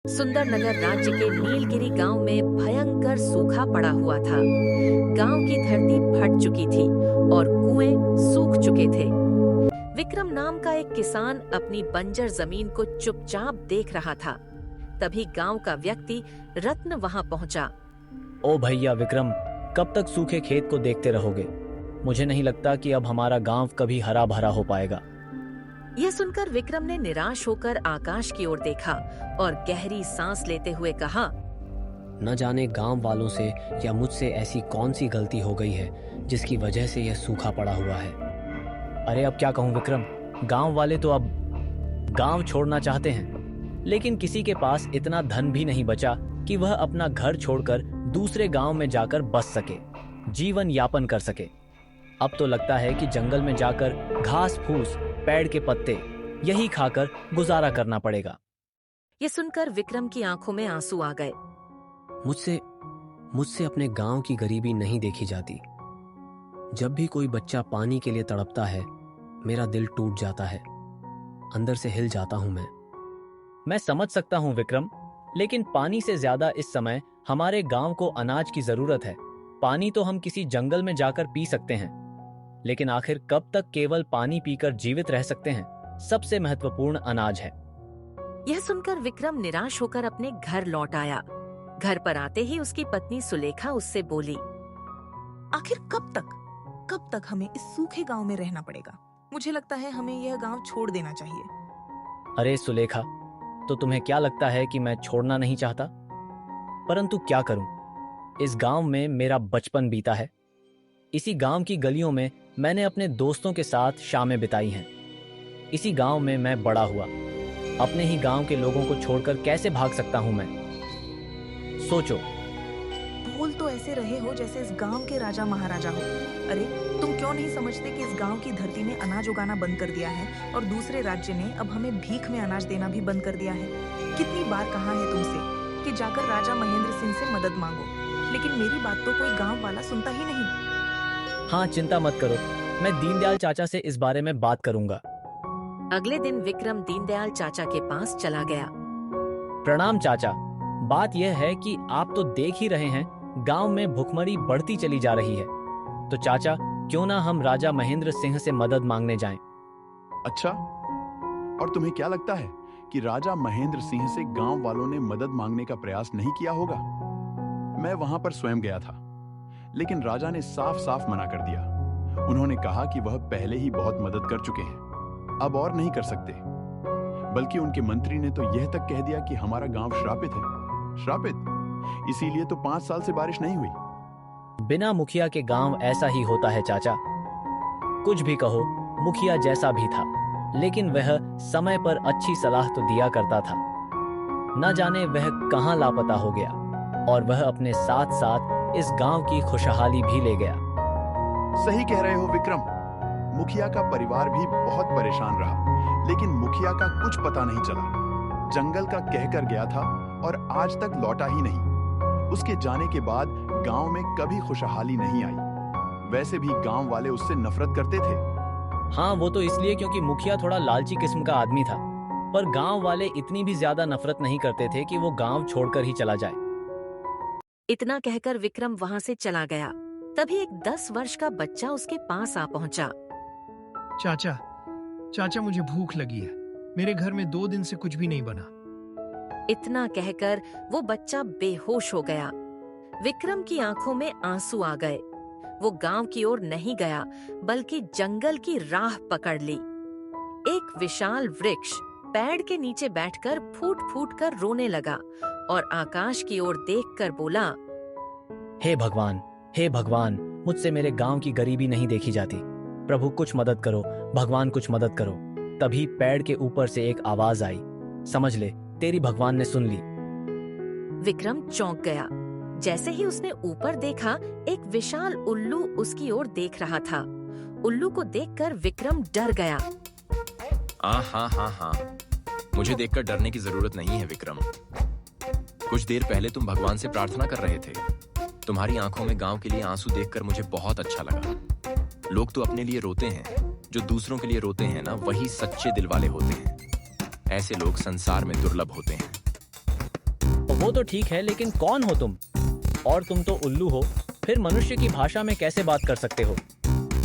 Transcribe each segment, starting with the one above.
सुंदरनगर राज्य के नीलगिरी गांव में भयंकर सूखा पड़ा हुआ था। गांव की धरती फट चुकी थी और कुएं सूख चुके थे। विक्रम नाम का एक किसान अपनी बंजर जमीन को चुपचाप देख रहा था। तभी गांव का व्यक्ति रत्न वहां पहुंचा। ओ भैया विक्रम, कब तक सूखे खेत को देखते रहोगे? मुझे नहीं लगता कि अब हमारा गांव कभी हरा भरा हो पाएगा। यह सुनकर विक्रम ने निराश होकर आकाश की ओर देखा और गहरी सांस लेते हुए कहा, न जाने गांव वालों से या मुझसे ऐसी कौन सी गलती हो गई है जिसकी वजह से यह सूखा पड़ा हुआ है। अरे अब क्या कहूँ विक्रम, गांव वाले तो अब गांव छोड़ना चाहते हैं, लेकिन किसी के पास इतना धन भी नहीं बचा कि वह अपना घर छोड़कर दूसरे गांव में जाकर बस सके, जीवन यापन कर सके। अब तो लगता है कि जंगल में जाकर घास फूस, पेड़ के पत्ते यही खाकर गुजारा करना पड़ेगा। ये सुनकर विक्रम की आंखों में आंसू आ गए। मुझसे अपने गांव की गरीबी नहीं देखी जाती। जब भी कोई बच्चा पानी के लिए तड़पता है, मेरा दिल टूट जाता है, अंदर से हिल जाता हूं मैं समझ सकता हूं विक्रम, लेकिन पानी से ज्यादा इस समय हमारे गांव को अनाज की जरूरत है। पानी तो हम किसी जंगल में जाकर पी सकते हैं, लेकिन आखिर कब तक केवल पानी पीकर जीवित रह सकते हैं? सबसे महत्वपूर्ण अनाज है। यह सुनकर विक्रम निराश होकर अपने घर लौट आया। घर पर आते ही उसकी पत्नी सुलेखा उससे बोली, आखिर कब तक हमें इस सूखे गांव में रहना पड़ेगा? मुझे लगता है हमें यह गांव छोड़ देना चाहिए। अरे सुलेखा, तो तुम्हें क्या लगता है कि मैं छोड़ना नहीं चाहता? परंतु क्या करूं, इस गांव में मेरा बचपन बीता है। इसी गांव की गलियों में मैंने अपने दोस्तों के साथ शामें बिताई हैं। इसी गांव में मैं बड़ा हुआ। अपने ही गांव के लोगों को छोड़कर कैसे भाग सकता हूं मैं? सोचो। बोल तो ऐसे रहे हो जैसे इस गांव के राजा महाराजा हो। अरे तुम क्यों नहीं समझते कि इस गांव की धरती ने अनाज उगाना बंद कर दिया है और दूसरे राज्य ने अब हमें भीख में अनाज देना भी बंद कर दिया है। कितनी बार कहा है तुमसे कि जाकर राजा महेंद्र सिंह से मदद मांगो, लेकिन मेरी बात तो कोई गांव वाला सुनता ही नहीं। हाँ, चिंता मत करो, मैं दीनदयाल चाचा से इस बारे में बात करूंगा। अगले दिन विक्रम दीनदयाल चाचा के पास चला गया। प्रणाम चाचा, बात यह है कि आप तो देख ही रहे हैं, गांव में भुखमरी बढ़ती चली जा रही है। तो चाचा, क्यों ना हम राजा महेंद्र सिंह से मदद मांगने जाएं? अच्छा, और तुम्हें क्या लगता है कि राजा महेंद्र सिंह से गांव वालों ने मदद मांगने का प्रयास नहीं किया होगा? मैं वहां पर स्वयं गया था, लेकिन राजा ने साफ साफ मना कर दिया। उन्होंने कहा कि वह पहले ही बहुत मदद कर चुके हैं, अब और नहीं कर सकते। बल्कि उनके मंत्री ने तो यह तक कह दिया कि हमारा गांव श्रापित है। श्रापित, इसीलिए तो 5 साल से बारिश नहीं हुई। बिना मुखिया के गांव ऐसा ही होता है चाचा। कुछ भी कहो, मुखिया जैसा भी था, लेकिन वह समय पर अच्छी सलाह तो दिया करता था। न जाने वह कहां लापता हो गया, और वह अपने साथ साथ इस गांव की खुशहाली भी ले गया। सही कह रहे हो विक्रम, मुखिया का परिवार भी बहुत परेशान रहा, लेकिन मुखिया का कुछ पता नहीं चला। जंगल का कहकर गया था और आज तक लौटा ही नहीं। उसके जाने के बाद गांव में कभी खुशहाली नहीं आई। वैसे भी गांव वाले उससे नफरत करते थे। हाँ, वो तो इसलिए क्योंकि मुखिया थोड़ा लालची किस्म का आदमी था, पर गांव वाले इतनी भी ज्यादा नफरत नहीं करते थे कि वो गांव छोड़कर ही चला जाए। इतना कहकर विक्रम वहां से चला गया। तभी एक 10 वर्ष का बच्चा उसके पास आ पहुंचा। चाचा मुझे भूख लगी है। मेरे घर में 2 दिन से कुछ भी नहीं बना। इतना कहकर वो बच्चा बेहोश हो गया। विक्रम की आंखों में आंसू आ गए। वो गांव की ओर नहीं गया, बल्कि जंगल की राह पकड़ ली। एक विशाल वृक्ष पेड़ के नीचे बैठकर फूट फूट कर रोने लगा और आकाश की ओर देखकर बोला, हे भगवान, मुझसे मेरे गांव की गरीबी नहीं देखी जाती। प्रभु कुछ मदद करो, भगवान कुछ मदद करो। तभी पेड़ के ऊपर से एक आवाज आई, समझ ले तेरी भगवान ने सुन ली। विक्रम चौंक गया। जैसे ही उसने ऊपर देखा, एक विशाल उल्लू उसकी ओर देख रहा था। उल्लू को देखकर विक्रम डर गया। हाँ, मुझे देखकर डरने की जरूरत नहीं है विक्रम। कुछ देर पहले तुम भगवान से प्रार्थना कर रहे थे। तुम्हारी आंखों में गांव के लिए आंसू देखकर मुझे बहुत अच्छा लगा। लोग तो अपने लिए रोते हैं, जो दूसरों के लिए रोते हैं ना, वही सच्चे दिल वाले होते हैं। ऐसे लोग संसार में दुर्लभ होते हैं। वो तो ठीक है, लेकिन कौन हो तुम? और तुम तो उल्लू हो, फिर मनुष्य की भाषा में कैसे बात कर सकते हो?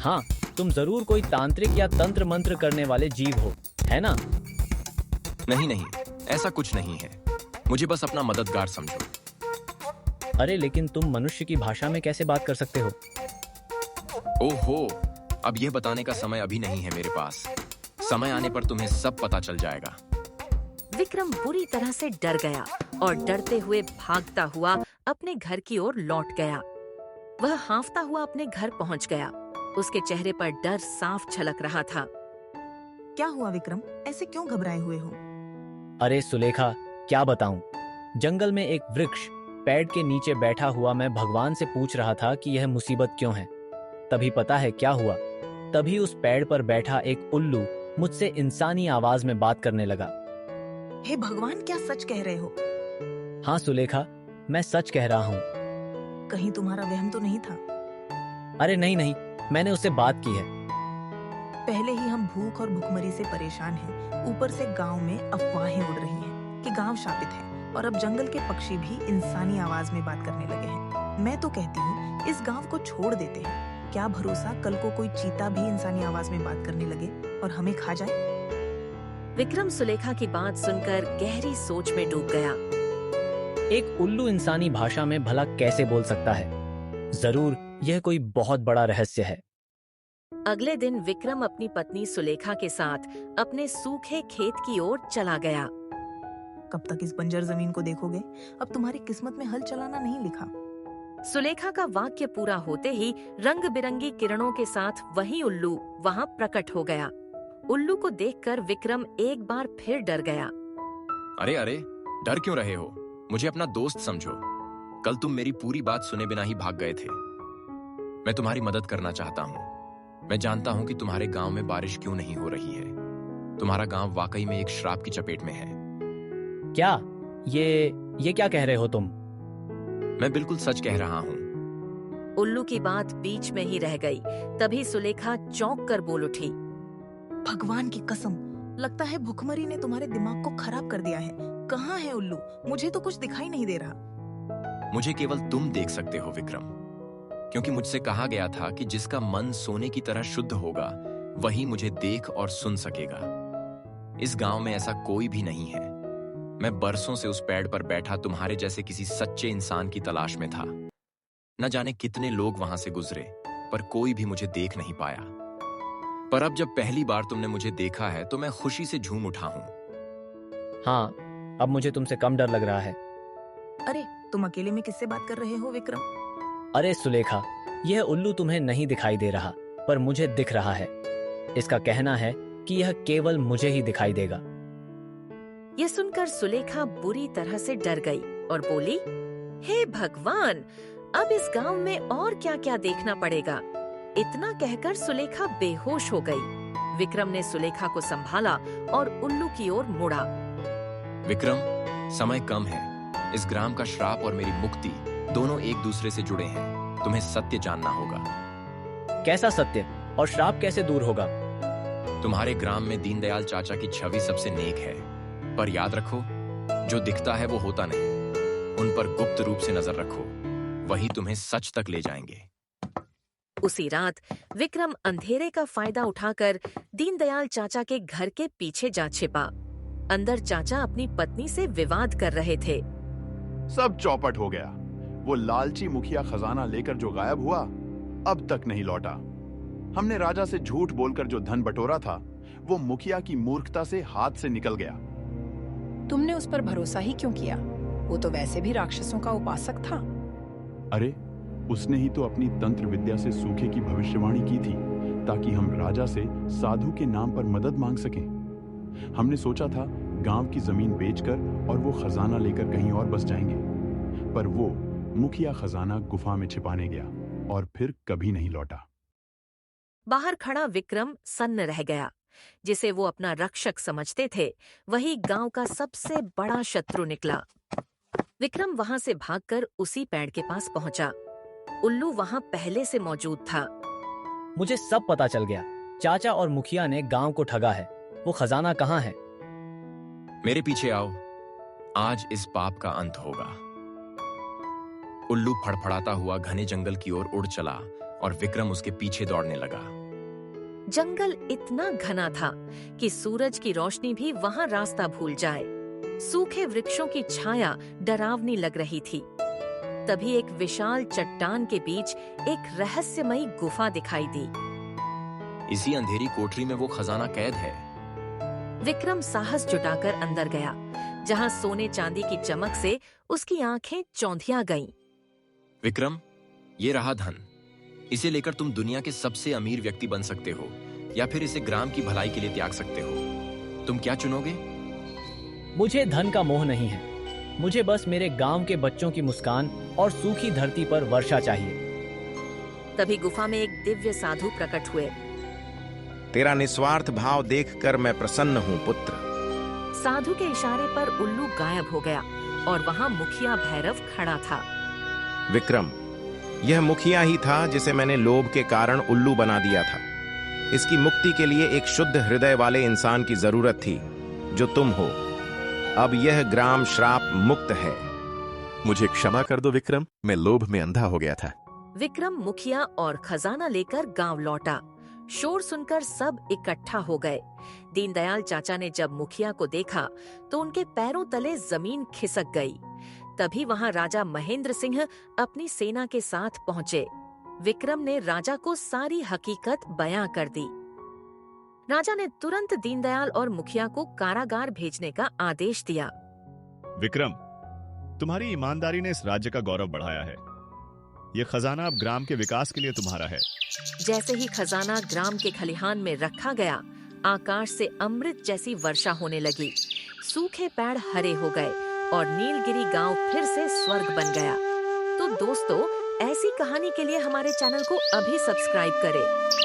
हाँ, तुम जरूर कोई तांत्रिक या तंत्र मंत्र करने वाले जीव हो, है ना? नहीं नहीं, ऐसा कुछ नहीं है। मुझे बस अपना मददगार समझो। अरे लेकिन तुम मनुष्य की भाषा में कैसे बात कर सकते हो? ओहो, अब यह बताने का समय अभी नहीं है मेरे पास। समय आने पर तुम्हें सब पता चल जाएगा। विक्रम बुरी तरह से डर गया और डरते हुए भागता हुआ अपने घर की ओर लौट गया। वह हांफता हुआ अपने घर पहुंच गया। उसके चेहरे पर डर साफ झलक रहा था। क्या हुआ विक्रम, ऐसे क्यों घबराए हुए हो? अरे सुलेखा, क्या बताऊं? जंगल में एक वृक्ष पेड़ के नीचे बैठा हुआ मैं भगवान से पूछ रहा था कि यह मुसीबत क्यों है। तभी पता है क्या हुआ? तभी उस पेड़ पर बैठा एक उल्लू मुझसे इंसानी आवाज में बात करने लगा। हे भगवान, क्या सच कह रहे हो? हाँ सुलेखा, मैं सच कह रहा हूँ। कहीं तुम्हारा वहम तो नहीं था? अरे नहीं नहीं, मैंने उससे बात की है। पहले ही हम भूख और भुखमरी से परेशान हैं। ऊपर से गांव में अफवाहें उड़ रही हैं कि गांव शापित है और अब जंगल के पक्षी भी इंसानी आवाज में बात करने लगे हैं। मैं तो कहती हूँ इस गांव को छोड़ देते हैं। क्या भरोसा कल को कोई चीता भी इंसानी आवाज में बात करने लगे और हमें खा जाए। विक्रम सुलेखा की बात सुनकर गहरी सोच में डूब गया। एक उल्लू इंसानी भाषा में भला कैसे बोल सकता है? जरूर यह कोई बहुत बड़ा रहस्य है। अगले दिन विक्रम अपनी पत्नी सुलेखा के साथ अपने सूखे खेत की ओर चला गया। कब तक इस बंजर जमीन को देखोगे? अब तुम्हारी किस्मत में हल चलाना नहीं लिखा। सुलेखा का वाक्य पूरा होते ही रंग बिरंगी किरणों के साथ वही उल्लू वहां प्रकट हो गया। उल्लू को देखकर विक्रम एक बार फिर डर गया। अरे अरे, डर क्यों रहे हो? मुझे अपना दोस्त समझो। कल तुम मेरी पूरी बात सुने बिना ही भाग गए थे। मैं तुम्हारी मदद करना चाहता हूँ। मैं जानता हूँ कि तुम्हारे गांव में बारिश क्यों नहीं हो रही है। तुम्हारा गांव वाकई में एक श्राप की चपेट में है। क्या? ये क्या कह रहे हो तुम? मैं बिल्कुल सच कह रहा हूँ। उल्लू की बात बीच में ही रह गई। तभी सुलेखा चौंक कर बोल उठी। भगवान की कसम, लगता है भुखमरी ने तुम्हारे दिमाग को खराब कर दिया है। कहाँ है उल्लू? मुझे तो कुछ दिखाई नहीं दे रहा। मुझे केवल तुम देख सकते हो विक्रम, क्योंकि मुझसे कहा गया था कि जिसका मन सोने की तरह शुद्ध होगा वही मुझे देख और सुन सकेगा। इस गांव में ऐसा कोई भी नहीं है। मैं बरसों से उस पेड़ पर बैठा तुम्हारे जैसे किसी सच्चे इंसान की तलाश में था। न जाने कितने लोग वहां से गुजरे, पर कोई भी मुझे देख नहीं पाया। पर अब जब पहली बार तुमने मुझे देखा है तो मैं खुशी से झूम उठा हूं। हाँ, अब मुझे तुमसे कम डर लग रहा है। अरे तुम अकेले में किससे बात कर रहे हो विक्रम? अरे सुलेखा, यह उल्लू तुम्हें नहीं दिखाई दे रहा, पर मुझे दिख रहा है। इसका कहना है कि यह केवल मुझे ही दिखाई देगा। ये सुनकर सुलेखा बुरी तरह से डर गई और बोली, हे भगवान, अब इस गांव में और क्या क्या देखना पड़ेगा। इतना कहकर सुलेखा बेहोश हो गई। विक्रम ने सुलेखा को संभाला और उल्लू की ओर मुड़ा। विक्रम, समय कम है। इस ग्राम का श्राप और मेरी मुक्ति दोनों एक दूसरे से जुड़े हैं। तुम्हें सत्य जानना होगा। कैसा सत्य? और श्राप कैसे दूर होगा? तुम्हारे ग्राम में दीनदयाल चाचा की छवि सबसे नेक है, पर याद रखो, जो दिखता है वो होता नहीं। उन पर गुप्त रूप से नजर रखो, वही तुम्हें सच तक ले जाएंगे। उसी रात विक्रम अंधेरे का फायदा उठाकर दीनदयाल चाचा के घर के पीछे जा छिपा। अंदर चाचा अपनी पत्नी से विवाद कर रहे थे। सब चौपट हो गया। वो लालची मुखिया खजाना लेकर जो गायब हुआ, अब तक नहीं लौटा। हमने राजा से झूठ बोलकर जो धन बटोरा था, वो मुखिया की मूर्खता से हाथ से निकल गया। तुमने उस पर भरोसा ही क्यों किया? वो तो वैसे भी राक्षसों का उपासक था। अरे, उसने ही तो अपनी तंत्र विद्या से सूखे की भविष्यवाणी की थी, ताकि हम राजा से साधु के नाम पर मदद मांग सकें। हमने सोचा था गांव की जमीन बेचकर और वो खजाना लेकर कहीं और बस जाएंगे, पर वो मुखिया खजाना गुफा में छिपाने गया और फिर कभी नहीं लौटा। बाहर खड़ा विक्रम सन्न रह गया। जिसे वो अपना रक्षक समझते थे, वही गांव का सबसे बड़ा शत्रु निकला। विक्रम वहां से भागकर उसी पेड़ के पास पहुंचा। उल्लू वहां पहले से मौजूद था। मुझे सब पता चल गया। चाचा और मुखिया ने गांव को ठगा है। वो खजाना कहाँ है? मेरे पीछे आओ। आज इस पाप का अंत होगा। उल्लू फड़फड़ाता हुआ घने जंगल की ओर उड़ चला और विक्रम उसके पीछे दौड़ने लगा। जंगल इतना घना था कि सूरज की रोशनी भी वहां रास्ता भूल जाए। सूखे वृक्षों की छाया डरावनी लग रही थी। तभी एक विशाल चट्टान के बीच एक रहस्यमयी गुफा दिखाई दी। इसी अंधेरी कोठरी में वो खजाना कैद है। विक्रम साहस जुटाकर अंदर गया, जहां सोने चांदी की चमक से उसकी आंखें चौंधिया गईं। विक्रम, ये रहा धन। इसे लेकर तुम दुनिया के सबसे अमीर व्यक्ति बन सकते हो या फिर इसे ग्राम की भलाई के लिए त्याग सकते हो। तुम क्या चुनोगे? मुझे धन का मोह नहीं है। मुझे बस मेरे गांव के बच्चों की मुस्कान और सूखी धरती पर वर्षा चाहिए। तभी गुफा में एक दिव्य साधु प्रकट हुए। तेरा निस्वार्थ भाव देखकर मैं प्रसन्न हूँ पुत्र। साधु के इशारे पर उल्लू गायब हो गया और वहां मुखिया भैरव खड़ा था। विक्रम, यह मुखिया ही था जिसे मैंने लोभ के कारण उल्लू बना दिया था। इसकी मुक्ति के लिए एक शुद्ध हृदय वाले इंसान की जरूरत थी, जो तुम हो। अब यह ग्राम श्राप मुक्त है। मुझे क्षमा कर दो विक्रम, मैं लोभ में अंधा हो गया था। विक्रम मुखिया और खजाना लेकर गांव लौटा। शोर सुनकर सब इकट्ठा हो गए। दीनदयाल चाचा ने जब मुखिया को देखा तो उनके पैरों तले जमीन खिसक गई। तभी वहां राजा महेंद्र सिंह अपनी सेना के साथ पहुंचे। विक्रम ने राजा को सारी हकीकत बयां कर दी। राजा ने तुरंत दीनदयाल और मुखिया को कारागार भेजने का आदेश दिया। विक्रम, तुम्हारी ईमानदारी ने इस राज्य का गौरव बढ़ाया है। ये खजाना अब ग्राम के विकास के लिए तुम्हारा है। जैसे ही खजाना ग्राम के खलिहान में रखा गया, आकाश से अमृत जैसी वर्षा होने लगी। सूखे पेड़ हरे हो गए और नीलगिरी गांव फिर से स्वर्ग बन गया। तो दोस्तों, ऐसी कहानी के लिए हमारे चैनल को अभी सब्सक्राइब करें।